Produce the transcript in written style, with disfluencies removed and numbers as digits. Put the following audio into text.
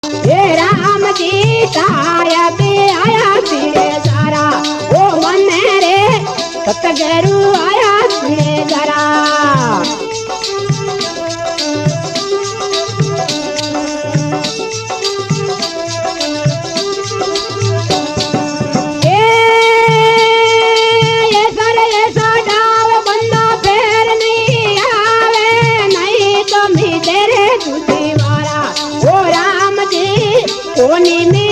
हे राम जी आया थे सारा ओ मन रे सतगुरु आया थे जरा कोनी में